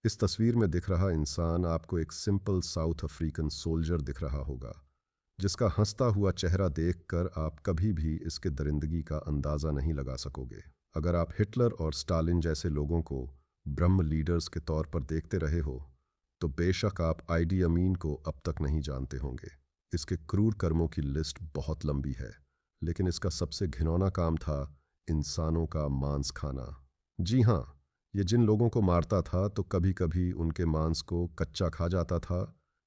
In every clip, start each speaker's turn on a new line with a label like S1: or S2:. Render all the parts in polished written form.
S1: इस तस्वीर में दिख रहा इंसान आपको एक सिंपल साउथ अफ्रीकन सोल्जर दिख रहा होगा, जिसका हंसता हुआ चेहरा देखकर आप कभी भी इसके दरिंदगी का अंदाज़ा नहीं लगा सकोगे। अगर आप हिटलर और स्टालिन जैसे लोगों को ब्रह्म लीडर्स के तौर पर देखते रहे हो, तो बेशक आप आईडी अमीन को अब तक नहीं जानते होंगे। इसके क्रूर कर्मों की लिस्ट बहुत लंबी है, लेकिन इसका सबसे घिनौना काम था इंसानों का मांस खाना। जी हाँ, ये जिन लोगों को मारता था तो कभी कभी उनके मांस को कच्चा खा जाता था,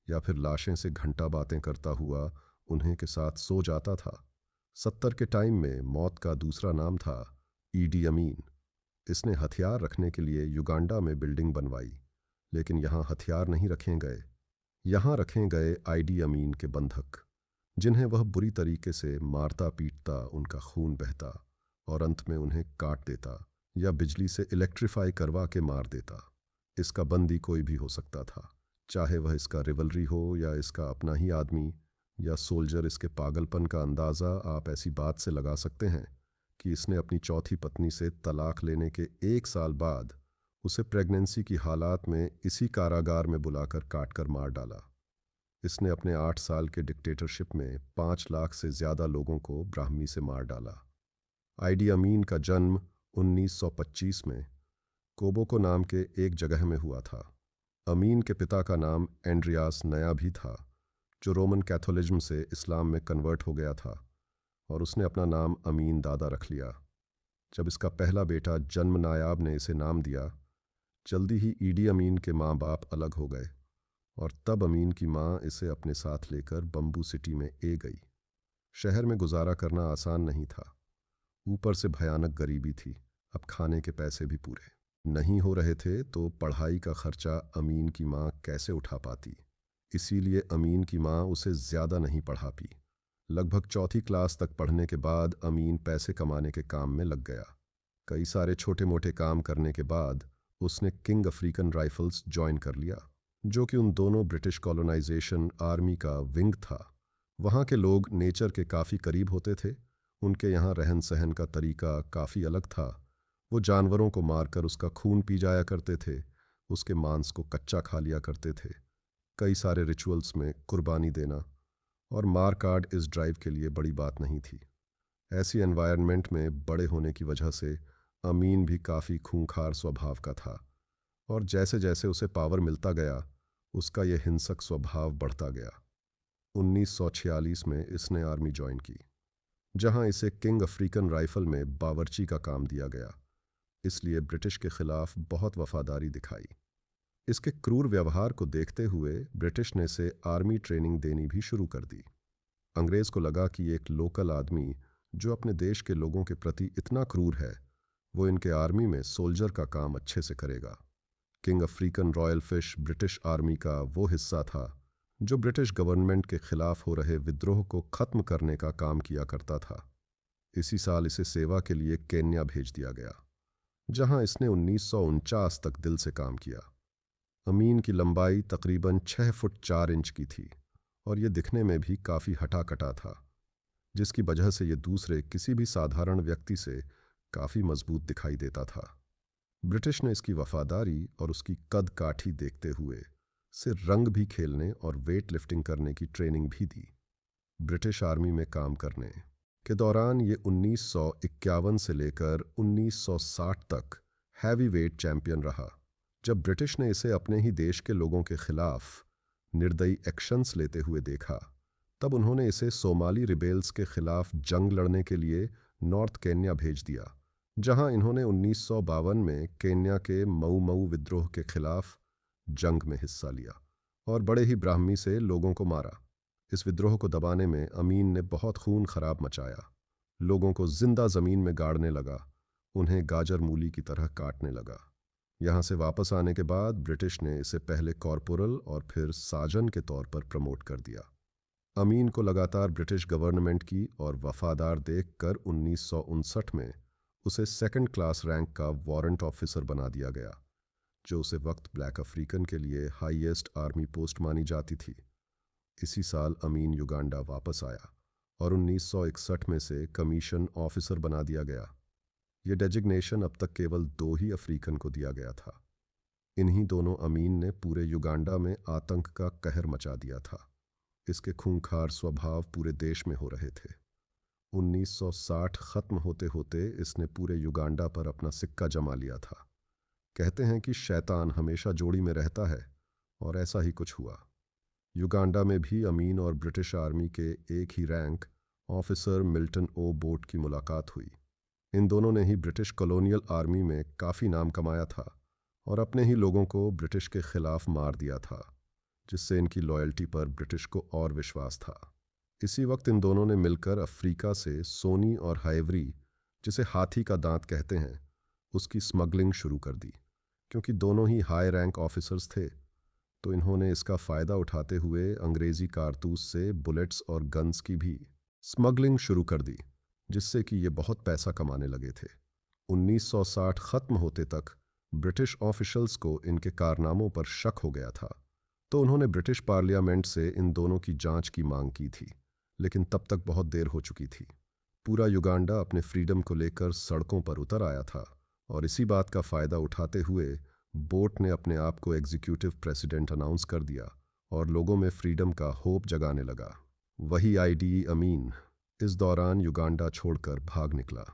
S1: या फिर लाशें से घंटा बातें करता हुआ उन्हें के साथ सो जाता था। 70 के टाइम में मौत का दूसरा नाम था ईडी अमीन। इसने हथियार रखने के लिए युगांडा में बिल्डिंग बनवाई, लेकिन यहाँ हथियार नहीं रखे गए। यहाँ रखे गए आईडी अमीन के बंधक, जिन्हें वह बुरी तरीके से मारता पीटता, उनका खून बहता और अंत में उन्हें काट देता या बिजली से इलेक्ट्रीफाई करवा के मार देता। इसका बंदी कोई भी हो सकता था, चाहे वह इसका रिवलरी हो या इसका अपना ही आदमी या सोल्जर। इसके पागलपन का अंदाज़ा आप ऐसी बात से लगा सकते हैं कि इसने अपनी चौथी पत्नी से तलाक लेने के 1 साल बाद उसे प्रेगनेंसी की हालात में इसी कारागार में बुलाकर काट कर मार डाला। इसने अपने 8 साल के डिक्टेटरशिप में 5 लाख से ज़्यादा लोगों को ब्राह्मी से मार डाला। आईडी अमीन का जन्म 1925 में कोबोको नाम के एक जगह में हुआ था। अमीन के पिता का नाम एंड्रियास नया भी था, जो रोमन कैथोलिज्म से इस्लाम में कन्वर्ट हो गया था, और उसने अपना नाम अमीन दादा रख लिया। जब इसका पहला बेटा जन्म नायाब ने इसे नाम दिया, जल्दी ही ईडी अमीन के माँ बाप अलग हो गए, और तब अमीन की माँ इसे अपने साथ लेकर बम्बू सिटी में गई। शहर में गुजारा करना आसान नहीं था, ऊपर से भयानक गरीबी थी। अब खाने के पैसे भी पूरे नहीं हो रहे थे, तो पढ़ाई का खर्चा अमीन की माँ कैसे उठा पाती। इसीलिए अमीन की माँ उसे ज़्यादा नहीं पढ़ा पी। लगभग चौथी क्लास तक पढ़ने के बाद अमीन पैसे कमाने के काम में लग गया। कई सारे छोटे मोटे काम करने के बाद उसने किंग अफ्रीकन राइफल्स ज्वाइन कर लिया, जो कि उन दोनों ब्रिटिश कॉलोनाइजेशन आर्मी का विंग था। वहाँ के लोग नेचर के काफ़ी करीब होते थे। उनके यहाँ रहन सहन का तरीका काफ़ी अलग था। वो जानवरों को मारकर उसका खून पी जाया करते थे, उसके मांस को कच्चा खा लिया करते थे। कई सारे रिचुअल्स में कुर्बानी देना और मार काट इस ड्राइव के लिए बड़ी बात नहीं थी। ऐसी एनवायरनमेंट में बड़े होने की वजह से अमीन भी काफ़ी खूंखार स्वभाव का था, और जैसे जैसे उसे पावर मिलता गया, उसका यह हिंसक स्वभाव बढ़ता गया। 1946 में इसने आर्मी ज्वाइन की, जहां इसे किंग अफ्रीकन राइफल में बावर्ची का काम दिया गया। इसलिए ब्रिटिश के खिलाफ बहुत वफादारी दिखाई। इसके क्रूर व्यवहार को देखते हुए ब्रिटिश ने इसे आर्मी ट्रेनिंग देनी भी शुरू कर दी। अंग्रेज़ को लगा कि एक लोकल आदमी जो अपने देश के लोगों के प्रति इतना क्रूर है, वो इनके आर्मी में सोल्जर का काम अच्छे से करेगा। King African royal fish British army का वो हिस्सा था जो ब्रिटिश गवर्नमेंट के खिलाफ हो रहे विद्रोह को ख़त्म करने का काम किया करता था। इसी साल इसे सेवा के लिए केन्या भेज दिया गया, जहां इसने 1949 तक दिल से काम किया। अमीन की लंबाई तकरीबन 6 फुट 4 इंच की थी, और ये दिखने में भी काफ़ी हटा-कटा था, जिसकी वजह से ये दूसरे किसी भी साधारण व्यक्ति से काफ़ी मजबूत दिखाई देता था। ब्रिटिश ने इसकी वफादारी और उसकी कद काठी देखते हुए से रंग भी खेलने और वेट लिफ्टिंग करने की ट्रेनिंग भी दी। ब्रिटिश आर्मी में काम करने के दौरान ये 1951 से लेकर 1960 तक हैवी वेट चैंपियन रहा। जब ब्रिटिश ने इसे अपने ही देश के लोगों के खिलाफ निर्दयी एक्शंस लेते हुए देखा, तब उन्होंने इसे सोमाली रिबेल्स के खिलाफ जंग लड़ने के लिए नॉर्थ केन्या भेज दिया, जहां इन्होंने 1952 में केन्या के मऊ मऊ विद्रोह के खिलाफ जंग में हिस्सा लिया और बड़े ही ब्राह्मी से लोगों को मारा। इस विद्रोह को दबाने में अमीन ने बहुत खून खराब मचाया, लोगों को जिंदा ज़मीन में गाड़ने लगा, उन्हें गाजर मूली की तरह काटने लगा। यहाँ से वापस आने के बाद ब्रिटिश ने इसे पहले कॉर्पोरल और फिर साजन के तौर पर प्रमोट कर दिया। अमीन को लगातार ब्रिटिश गवर्नमेंट की और वफादार देखकर 1959 में उसे सेकंड क्लास रैंक का वारंट ऑफिसर बना दिया गया, जो उसे वक्त ब्लैक अफ्रीकन के लिए हाईएस्ट आर्मी पोस्ट मानी जाती थी। इसी साल अमीन युगांडा वापस आया और 1961 में से कमीशन ऑफिसर बना दिया गया। यह डेजिग्नेशन अब तक केवल 2 ही अफ्रीकन को दिया गया था। इन्हीं दोनों अमीन ने पूरे युगांडा में आतंक का कहर मचा दिया था। इसके खूंखार स्वभाव पूरे देश में हो रहे थे। 1960 खत्म होते होते इसने पूरे युगांडा पर अपना सिक्का जमा लिया था। कहते हैं कि शैतान हमेशा जोड़ी में रहता है, और ऐसा ही कुछ हुआ। युगांडा में भी अमीन और ब्रिटिश आर्मी के एक ही रैंक ऑफिसर मिल्टन ओ बोट की मुलाकात हुई। इन दोनों ने ही ब्रिटिश कॉलोनियल आर्मी में काफ़ी नाम कमाया था और अपने ही लोगों को ब्रिटिश के खिलाफ मार दिया था, जिससे इनकी लॉयल्टी पर ब्रिटिश को और विश्वास था। इसी वक्त इन दोनों ने मिलकर अफ्रीका से सोनी और हाइवरी, जिसे हाथी का दांत कहते हैं, उसकी स्मगलिंग शुरू कर दी। क्योंकि दोनों ही हाई रैंक ऑफिसर्स थे, तो इन्होंने इसका फ़ायदा उठाते हुए अंग्रेज़ी कारतूस से बुलेट्स और गन्स की भी स्मगलिंग शुरू कर दी, जिससे कि ये बहुत पैसा कमाने लगे थे। 1960 ख़त्म होते तक ब्रिटिश ऑफिशल्स को इनके कारनामों पर शक हो गया था, तो उन्होंने ब्रिटिश पार्लियामेंट से इन दोनों की जांच की मांग की थी, लेकिन तब तक बहुत देर हो चुकी थी। पूरा युगांडा अपने फ्रीडम को लेकर सड़कों पर उतर आया था, और इसी बात का फ़ायदा उठाते हुए बोट ने अपने आप को एग्जीक्यूटिव प्रेसिडेंट अनाउंस कर दिया और लोगों में फ्रीडम का होप जगाने लगा। वही आईडी अमीन इस दौरान युगांडा छोड़कर भाग निकला।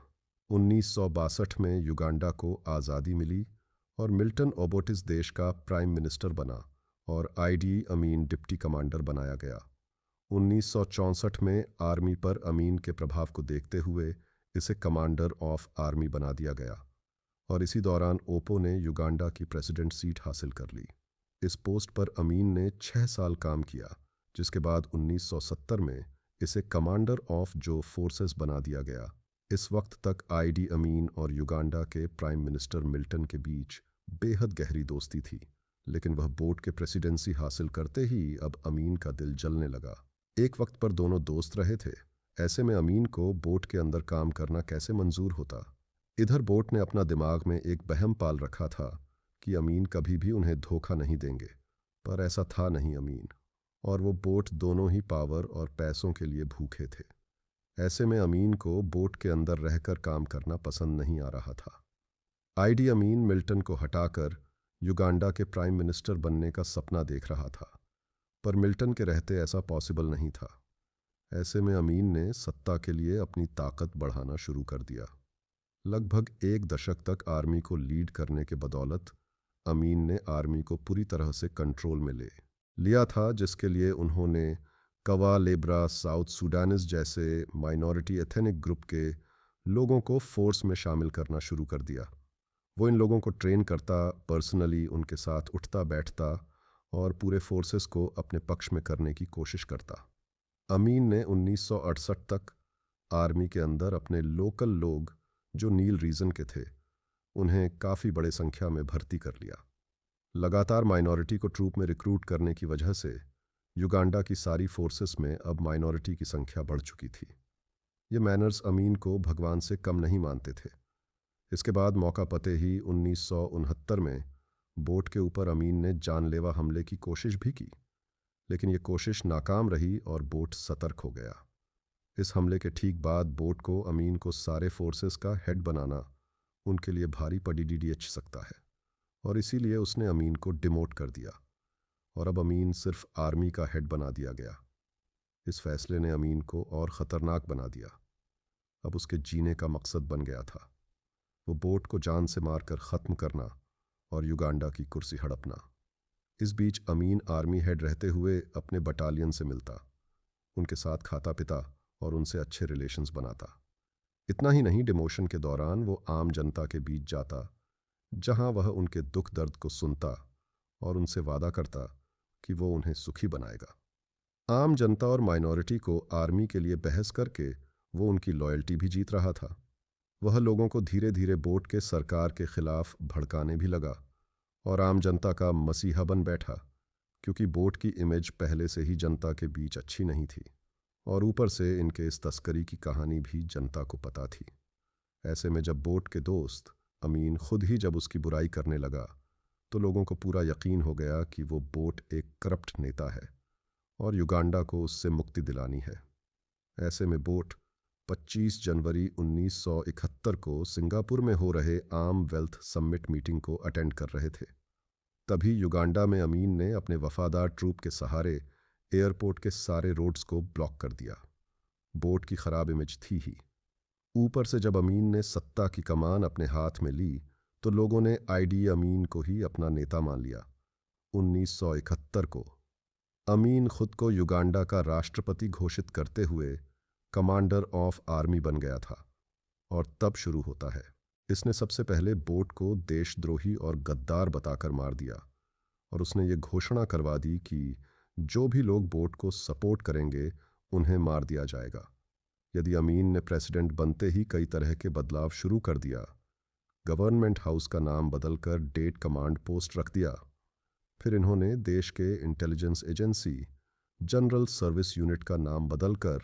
S1: 1962 में युगांडा को आज़ादी मिली और मिल्टन ओबोट इस देश का प्राइम मिनिस्टर बना और आईडी अमीन डिप्टी कमांडर बनाया गया। 1964 में आर्मी पर अमीन के प्रभाव को देखते हुए इसे कमांडर ऑफ आर्मी बना दिया गया, और इसी दौरान ओपो ने युगांडा की प्रेसिडेंट सीट हासिल कर ली। इस पोस्ट पर अमीन ने 6 साल काम किया, जिसके बाद 1970 में इसे कमांडर ऑफ जो फोर्सेस बना दिया गया। इस वक्त तक आईडी अमीन और युगांडा के प्राइम मिनिस्टर मिल्टन के बीच बेहद गहरी दोस्ती थी, लेकिन वह बोट के प्रेसिडेंसी हासिल करते ही अब अमीन का दिल जलने लगा। एक वक्त पर दोनों दोस्त रहे थे, ऐसे में अमीन को बोट के अंदर काम करना कैसे मंजूर होता। इधर बोट ने अपना दिमाग में एक वहम पाल रखा था कि अमीन कभी भी उन्हें धोखा नहीं देंगे, पर ऐसा था नहीं। अमीन और वो बोट दोनों ही पावर और पैसों के लिए भूखे थे। ऐसे में अमीन को बोट के अंदर रहकर काम करना पसंद नहीं आ रहा था। आईडी अमीन मिल्टन को हटाकर युगांडा के प्राइम मिनिस्टर बनने का सपना देख रहा था, पर मिल्टन के रहते ऐसा पॉसिबल नहीं था। ऐसे में अमीन ने सत्ता के लिए अपनी ताकत बढ़ाना शुरू कर दिया। लगभग एक दशक तक आर्मी को लीड करने के बदौलत अमीन ने आर्मी को पूरी तरह से कंट्रोल में ले लिया था, जिसके लिए उन्होंने कवा लेब्रा साउथ सुडानिस जैसे माइनॉरिटी एथनिक ग्रुप के लोगों को फोर्स में शामिल करना शुरू कर दिया। वो इन लोगों को ट्रेन करता, पर्सनली उनके साथ उठता बैठता और पूरे फोर्सेस को अपने पक्ष में करने की कोशिश करता। अमीन ने 1968 तक आर्मी के अंदर अपने लोकल लोग जो नील रीजन के थे, उन्हें काफ़ी बड़े संख्या में भर्ती कर लिया। लगातार माइनॉरिटी को ट्रूप में रिक्रूट करने की वजह से युगांडा की सारी फोर्सेस में अब माइनॉरिटी की संख्या बढ़ चुकी थी। ये मैनर्स अमीन को भगवान से कम नहीं मानते थे। इसके बाद मौका पाते ही 1969 में बोट के ऊपर अमीन ने जानलेवा हमले की कोशिश भी की, लेकिन ये कोशिश नाकाम रही और बोट सतर्क हो गया। इस हमले के ठीक बाद बोट को अमीन को सारे फोर्सेस का हेड बनाना उनके लिए भारी पड़ सकता है, और इसीलिए उसने अमीन को डिमोट कर दिया और अब अमीन सिर्फ आर्मी का हेड बना दिया गया। इस फैसले ने अमीन को और ख़तरनाक बना दिया। अब उसके जीने का मकसद बन गया था वो बोट को जान से मारकर ख़त्म करना और युगांडा की कुर्सी हड़पना। इस बीच अमीन आर्मी हेड रहते हुए अपने बटालियन से मिलता, उनके साथ खाता पिता और उनसे अच्छे रिलेशंस बनाता। इतना ही नहीं, डिमोशन के दौरान वो आम जनता के बीच जाता, जहां वह उनके दुख दर्द को सुनता और उनसे वादा करता कि वो उन्हें सुखी बनाएगा। आम जनता और माइनॉरिटी को आर्मी के लिए बहस करके वो उनकी लॉयल्टी भी जीत रहा था। वह लोगों को धीरे धीरे बोट के सरकार के खिलाफ भड़काने भी लगा और आम जनता का मसीहा बन बैठा, क्योंकि बोट की इमेज पहले से ही जनता के बीच अच्छी नहीं थी और ऊपर से इनके इस तस्करी की कहानी भी जनता को पता थी। ऐसे में जब बोट के दोस्त अमीन खुद ही जब उसकी बुराई करने लगा, तो लोगों को पूरा यकीन हो गया कि वो बोट एक करप्ट नेता है और युगांडा को उससे मुक्ति दिलानी है। ऐसे में बोट 25 जनवरी 1971 को सिंगापुर में हो रहे आर्म वेल्थ समिट मीटिंग को अटेंड कर रहे थे। तभी युगांडा में अमीन ने अपने वफादार ट्रूप के सहारे एयरपोर्ट के सारे रोड्स को ब्लॉक कर दिया। बोट की खराब इमेज थी ही, ऊपर से जब अमीन ने सत्ता की कमान अपने हाथ में ली तो लोगों ने आईडी अमीन को ही अपना नेता मान लिया। 1971 को अमीन खुद को युगांडा का राष्ट्रपति घोषित करते हुए कमांडर ऑफ आर्मी बन गया था। और तब शुरू होता है, इसने सबसे पहले बोट को देशद्रोही और गद्दार बताकर मार दिया और उसने ये घोषणा करवा दी कि जो भी लोग बोट को सपोर्ट करेंगे उन्हें मार दिया जाएगा। यदि अमीन ने प्रेसिडेंट बनते ही कई तरह के बदलाव शुरू कर दिया, गवर्नमेंट हाउस का नाम बदलकर डेट कमांड पोस्ट रख दिया, फिर इन्होंने देश के intelligence agency general service unit का नाम बदलकर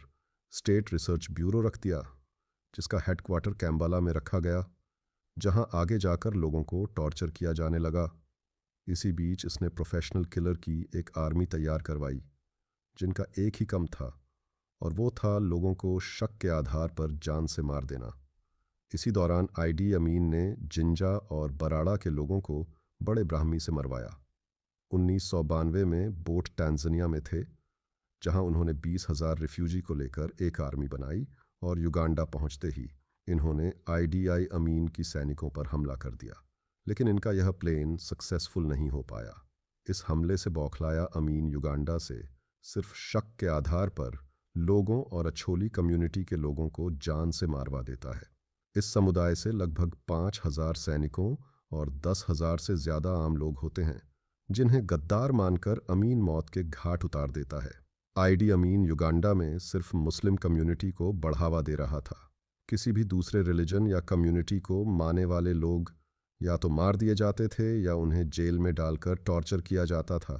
S1: स्टेट रिसर्च ब्यूरो रख दिया, जिसका हेडक्वार्टर कैम्बाला में रखा गया, जहां आगे जाकर लोगों को टॉर्चर किया जाने लगा। इसी बीच इसने प्रोफेशनल किलर की एक आर्मी तैयार करवाई, जिनका एक ही काम था और वो था लोगों को शक के आधार पर जान से मार देना। इसी दौरान आईडी अमीन ने जिंजा और बराड़ा के लोगों को बड़े ब्राह्मी से मरवाया। 1992 में बोट टैंजानिया में थे, जहां उन्होंने 20,000 रिफ्यूजी को लेकर एक आर्मी बनाई और युगांडा पहुंचते ही इन्होंने आईडीआई अमीन की सैनिकों पर हमला कर दिया। लेकिन इनका यह प्लेन सक्सेसफुल नहीं हो पाया। इस हमले से बौखलाया अमीन युगांडा से सिर्फ शक के आधार पर लोगों और अछोली कम्युनिटी के लोगों को जान से मारवा देता है। इस समुदाय से लगभग 5,000 सैनिकों और 10,000 से ज़्यादा आम लोग होते हैं, जिन्हें गद्दार मानकर अमीन मौत के घाट उतार देता है। आईडी अमीन युगांडा में सिर्फ मुस्लिम कम्युनिटी को बढ़ावा दे रहा था। किसी भी दूसरे रिलीजन या कम्युनिटी को मानने वाले लोग या तो मार दिए जाते थे या उन्हें जेल में डालकर टॉर्चर किया जाता था।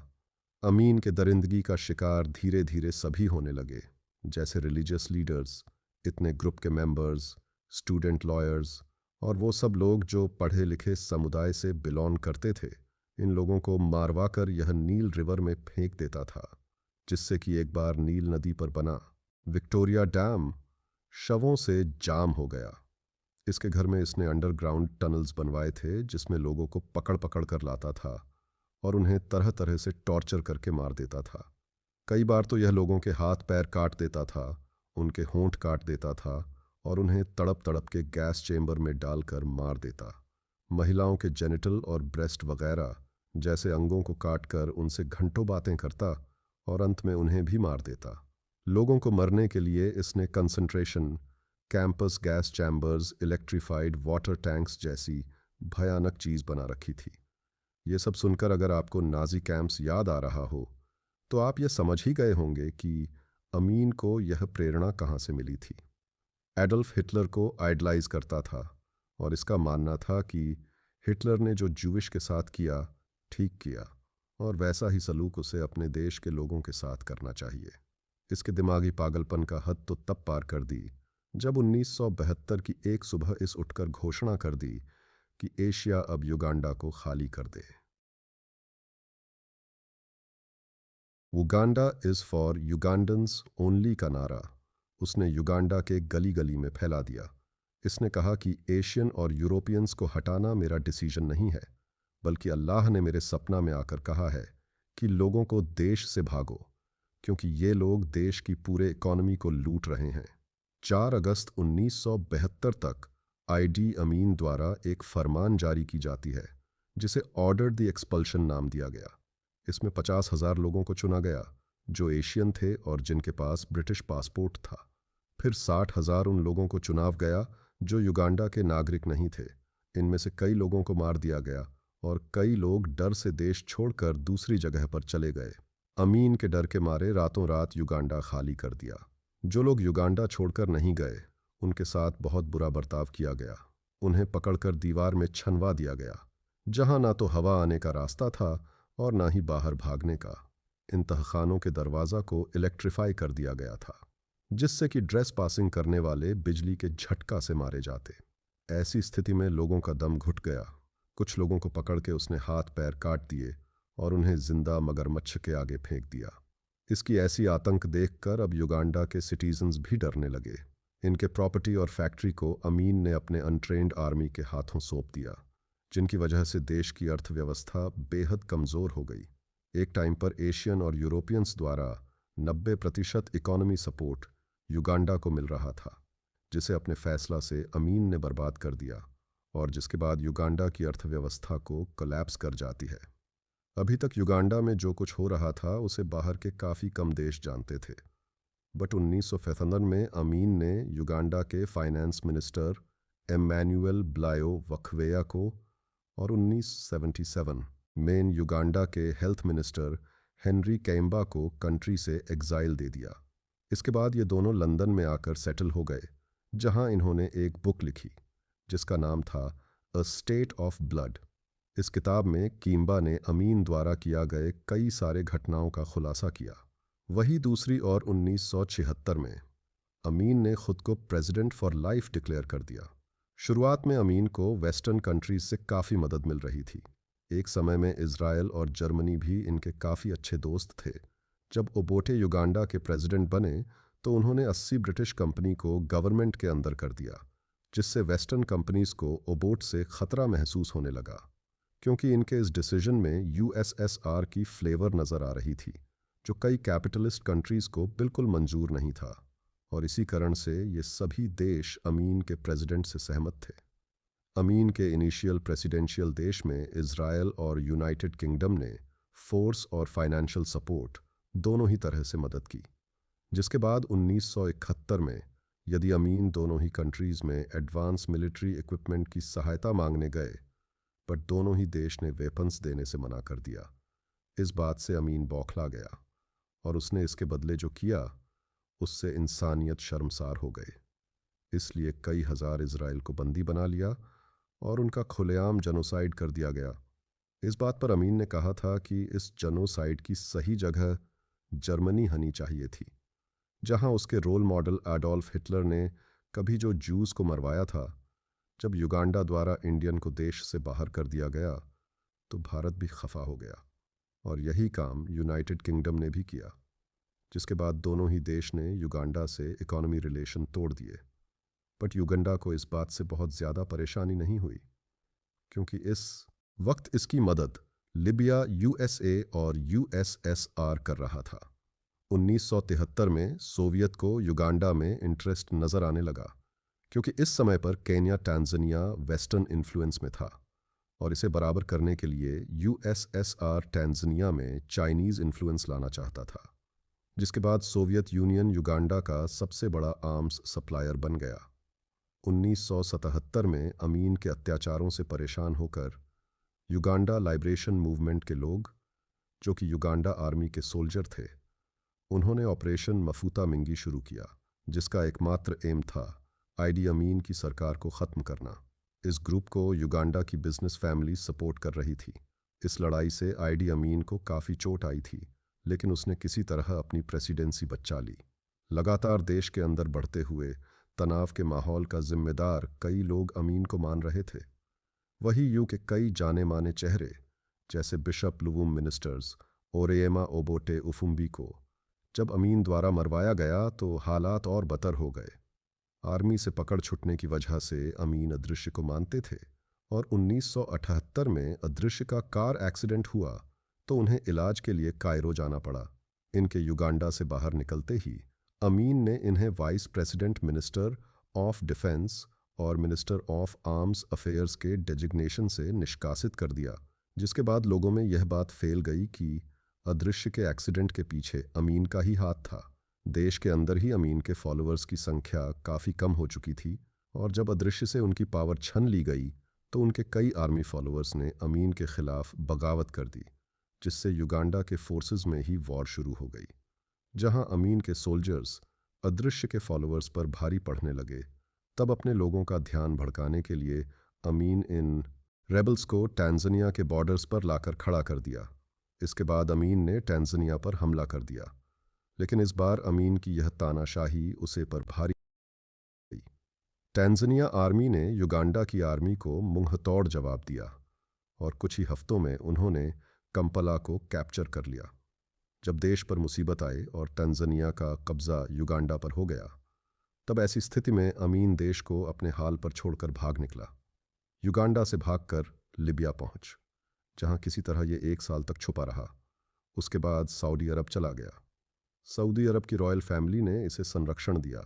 S1: अमीन के दरिंदगी का शिकार धीरे धीरे सभी होने लगे, जैसे रिलीजियस लीडर्स, इतने ग्रुप के मेंबर्स, स्टूडेंट लॉयर्स और वो सब लोग जो पढ़े लिखे समुदाय से बिलोंग करते थे। इन लोगों को मारवा कर यह नील रिवर में फेंक देता था, जिससे कि एक बार नील नदी पर बना विक्टोरिया डैम शवों से जाम हो गया। इसके घर में इसने अंडरग्राउंड टनल्स बनवाए थे, जिसमें लोगों को पकड़ पकड़ कर लाता था और उन्हें तरह तरह से टॉर्चर करके मार देता था। कई बार तो यह लोगों के हाथ पैर काट देता था, उनके होंठ काट देता था और उन्हें तड़प तड़प के गैस चेंबर में डालकर मार देता। महिलाओं के जेनिटल और ब्रेस्ट वगैरह जैसे अंगों को काटकर उनसे घंटों बातें करता और अंत में उन्हें भी मार देता। लोगों को मरने के लिए इसने concentration campus gas chambers, electrified water tanks जैसी भयानक चीज़ बना रखी थी। ये सब सुनकर अगर आपको नाजी कैंप्स याद आ रहा हो तो आप ये समझ ही गए होंगे कि अमीन को यह प्रेरणा कहाँ से मिली थी। एडल्फ हिटलर को आइडलाइज करता था और इसका मानना था कि हिटलर ने जो जूविश के साथ किया ठीक किया और वैसा ही सलूक उसे अपने देश के लोगों के साथ करना चाहिए। इसके दिमागी पागलपन का हद तो तब पार कर दी जब 1972 की एक सुबह इस उठकर घोषणा कर दी कि एशिया अब युगांडा को खाली कर दे। उगांडा इज फॉर युगांडन्स ओनली का नारा उसने युगांडा के गली गली में फैला दिया। इसने कहा कि एशियन और यूरोपियंस को हटाना मेरा डिसीजन नहीं है, बल्कि अल्लाह ने मेरे सपना में आकर कहा है कि लोगों को देश से भागो, क्योंकि ये लोग देश की पूरे इकॉनमी को लूट रहे हैं। 4 अगस्त 1972 तक आईडी अमीन द्वारा एक फरमान जारी की जाती है, जिसे ऑर्डर द एक्सपल्शन नाम दिया गया। इसमें 50,000 लोगों को चुना गया जो एशियन थे और जिनके पास ब्रिटिश पासपोर्ट था। फिर 60,000 उन लोगों को चुनाव गया जो युगांडा के नागरिक नहीं थे। इनमें से कई लोगों को मार दिया गया और कई लोग डर से देश छोड़कर दूसरी जगह पर चले गए। अमीन के डर के मारे रातों रात युगांडा खाली कर दिया। जो लोग युगांडा छोड़कर नहीं गए उनके साथ बहुत बुरा बर्ताव किया गया। उन्हें पकड़कर दीवार में छनवा दिया गया, जहां ना तो हवा आने का रास्ता था और ना ही बाहर भागने का। इन तहखानों के दरवाज़ा को इलेक्ट्रीफाई कर दिया गया था, जिससे कि ड्रेस पासिंग करने वाले बिजली के झटका से मारे जाते। ऐसी स्थिति में लोगों का दम घुट गया। कुछ लोगों को पकड़ के उसने हाथ पैर काट दिए और उन्हें जिंदा मगरमच्छ के आगे फेंक दिया। इसकी ऐसी आतंक देखकर अब युगांडा के सिटीजन्स भी डरने लगे। इनके प्रॉपर्टी और फैक्ट्री को अमीन ने अपने अनट्रेन्ड आर्मी के हाथों सौंप दिया, जिनकी वजह से देश की अर्थव्यवस्था बेहद कमज़ोर हो गई। एक टाइम पर एशियन और यूरोपियंस द्वारा 90% इकोनॉमी सपोर्ट युगांडा को मिल रहा था, जिसे अपने फैसला से अमीन ने बर्बाद कर दिया और जिसके बाद युगांडा की अर्थव्यवस्था को कोलैप्स कर जाती है। अभी तक युगांडा में जो कुछ हो रहा था उसे बाहर के काफ़ी कम देश जानते थे, बट 1955 में अमीन ने युगांडा के फाइनेंस मिनिस्टर एमैनुअल ब्लायो वखवेया को और 1977 में युगांडा के हेल्थ मिनिस्टर हेनरी कैम्बा को कंट्री से एग्जाइल दे दिया। इसके बाद ये दोनों लंदन में आकर सेटल हो गए, जहां इन्होंने एक बुक लिखी जिसका नाम था अ स्टेट ऑफ ब्लड। इस किताब में कीम्बा ने अमीन द्वारा किया गए कई सारे घटनाओं का खुलासा किया। वही दूसरी ओर 1976 में अमीन ने खुद को प्रेसिडेंट फॉर लाइफ डिक्लेयर कर दिया। शुरुआत में अमीन को वेस्टर्न कंट्रीज से काफ़ी मदद मिल रही थी। एक समय में इजराइल और जर्मनी भी इनके काफ़ी अच्छे दोस्त थे। जब ओबोटे युगांडा के प्रेसिडेंट बने तो उन्होंने 80 ब्रिटिश कंपनी को गवर्नमेंट के अंदर कर दिया, जिससे वेस्टर्न कंपनीज को ओबोट से खतरा महसूस होने लगा, क्योंकि इनके इस डिसीजन में यूएसएसआर की फ्लेवर नज़र आ रही थी, जो कई कैपिटलिस्ट कंट्रीज़ को बिल्कुल मंजूर नहीं था। और इसी कारण से ये सभी देश अमीन के प्रेसिडेंट से सहमत थे। अमीन के इनिशियल प्रेसिडेंशियल देश में इजराइल और यूनाइटेड किंगडम ने फोर्स और फाइनेंशियल सपोर्ट दोनों ही तरह से मदद की। जिसके बाद 1971 में यदि अमीन दोनों ही कंट्रीज़ में एडवांस मिलिट्री इक्विपमेंट की सहायता मांगने गए, बट दोनों ही देश ने वेपन्स देने से मना कर दिया। इस बात से अमीन बौखला गया और उसने इसके बदले जो किया उससे इंसानियत शर्मसार हो गए। इसलिए कई हजार इजराइल को बंदी बना लिया और उनका खुलेआम जेनोसाइड कर दिया गया। इस बात पर अमीन ने कहा था कि इस जेनोसाइड की सही जगह जर्मनी होनी चाहिए थी, जहां उसके रोल मॉडल एडोल्फ हिटलर ने कभी जो जूस को मरवाया था। जब युगांडा द्वारा इंडियन को देश से बाहर कर दिया गया तो भारत भी खफा हो गया और यही काम यूनाइटेड किंगडम ने भी किया, जिसके बाद दोनों ही देश ने युगांडा से इकोनॉमी रिलेशन तोड़ दिए। बट युगांडा को इस बात से बहुत ज़्यादा परेशानी नहीं हुई, क्योंकि इस वक्त इसकी मदद लिबिया यूएसए और यूएसएसआर कर रहा था। 1973 में सोवियत को युगांडा में इंटरेस्ट नज़र आने लगा, क्योंकि इस समय पर केन्या टांजानिया वेस्टर्न इन्फ्लुएंस में था और इसे बराबर करने के लिए यूएसएसआर टांजानिया में चाइनीज़ इन्फ्लुएंस लाना चाहता था। जिसके बाद सोवियत यूनियन युगांडा का सबसे बड़ा आर्म्स सप्लायर बन गया। 1977 में अमीन के अत्याचारों से परेशान होकर युगांडा लाइब्रेशन मूवमेंट के लोग, जो कि युगांडा आर्मी के सोल्जर थे, उन्होंने ऑपरेशन मफूता मिंगी शुरू किया, जिसका एकमात्र एम था आईडी अमीन की सरकार को ख़त्म करना। इस ग्रुप को युगांडा की बिजनेस फैमिली सपोर्ट कर रही थी। इस लड़ाई से आईडी अमीन को काफ़ी चोट आई थी, लेकिन उसने किसी तरह अपनी प्रेसिडेंसी बचा ली। लगातार देश के अंदर बढ़ते हुए तनाव के माहौल का जिम्मेदार कई लोग अमीन को मान रहे थे। वही यू के कई जाने माने चेहरे जैसे बिशप लुवुम मिनिस्टर्स ओरेयमा ओबोटे उफुम्बी को जब अमीन द्वारा मरवाया गया तो हालात और बदतर हो गए। आर्मी से पकड़ छुटने की वजह से अमीन अदृश्य को मानते थे और 1978 में अदृश्य का कार एक्सीडेंट हुआ तो उन्हें इलाज के लिए कायरो जाना पड़ा। इनके युगांडा से बाहर निकलते ही अमीन ने इन्हें vice president minister of defence और मिनिस्टर ऑफ आर्म्स अफेयर्स के डेजिग्नेशन से निष्कासित कर दिया, जिसके बाद लोगों में यह बात फैल गई कि अदृश्य के एक्सीडेंट के पीछे अमीन का ही हाथ था। देश के अंदर ही अमीन के फॉलोअर्स की संख्या काफ़ी कम हो चुकी थी और जब अदृश्य से उनकी पावर छन ली गई तो उनके कई आर्मी फॉलोअर्स ने अमीन के खिलाफ बगावत कर दी, जिससे युगांडा के फोर्सेस में ही वॉर शुरू हो गई। जहां अमीन के सोल्जर्स अदृश्य के फॉलोअर्स पर भारी पड़ने लगे, तब अपने लोगों का ध्यान भड़काने के लिए अमीन इन रेबल्स को टांजानिया के बॉर्डर्स पर लाकर खड़ा कर दिया। इसके बाद अमीन ने टांजानिया पर हमला कर दिया, लेकिन इस बार अमीन की यह तानाशाही उसे पर भारी गई। टांजानिया आर्मी ने युगांडा की आर्मी को मुंहतोड़ जवाब दिया और कुछ ही हफ्तों में उन्होंने कंपला को कैप्चर कर लिया। जब देश पर मुसीबत आई और टांजानिया का कब्जा युगांडा पर हो गया, तब ऐसी स्थिति में अमीन देश को अपने हाल पर छोड़कर भाग निकला। युगांडा से भागकर लिबिया पहुंच, जहां किसी तरह ये 1 साल तक छुपा रहा। उसके बाद सऊदी अरब चला गया। सऊदी अरब की रॉयल फैमिली ने इसे संरक्षण दिया,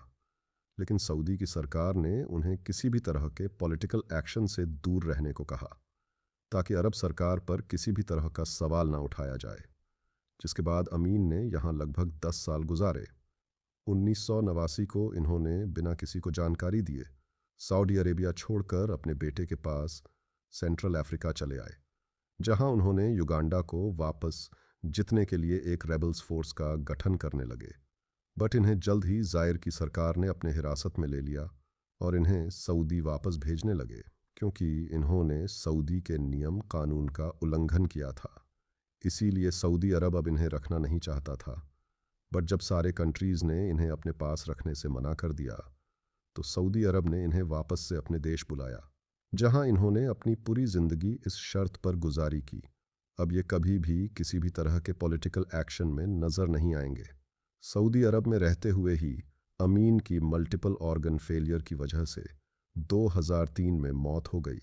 S1: लेकिन सऊदी की सरकार ने उन्हें किसी भी तरह के पॉलिटिकल एक्शन से दूर रहने को कहा, ताकि अरब सरकार पर किसी भी तरह का सवाल ना उठाया जाए। जिसके बाद अमीन ने यहाँ लगभग 10 साल गुजारे। 1989 को इन्होंने बिना किसी को जानकारी दिए सऊदी अरेबिया छोड़कर अपने बेटे के पास सेंट्रल अफ्रीका चले आए, जहां उन्होंने युगांडा को वापस जीतने के लिए एक रेबल्स फोर्स का गठन करने लगे। बट इन्हें जल्द ही जायर की सरकार ने अपने हिरासत में ले लिया और इन्हें सऊदी वापस भेजने लगे, क्योंकि इन्होंने सऊदी के नियम कानून का उल्लंघन किया था। इसीलिए सऊदी अरब अब इन्हें रखना नहीं चाहता था। बट जब सारे कंट्रीज़ ने इन्हें अपने पास रखने से मना कर दिया, तो सऊदी अरब ने इन्हें वापस से अपने देश बुलाया, जहां इन्होंने अपनी पूरी ज़िंदगी इस शर्त पर गुजारी की अब ये कभी भी किसी भी तरह के पॉलिटिकल एक्शन में नज़र नहीं आएंगे। सऊदी अरब में रहते हुए ही अमीन की मल्टीपल ऑर्गन फेलियर की वजह से 2003 में मौत हो गई।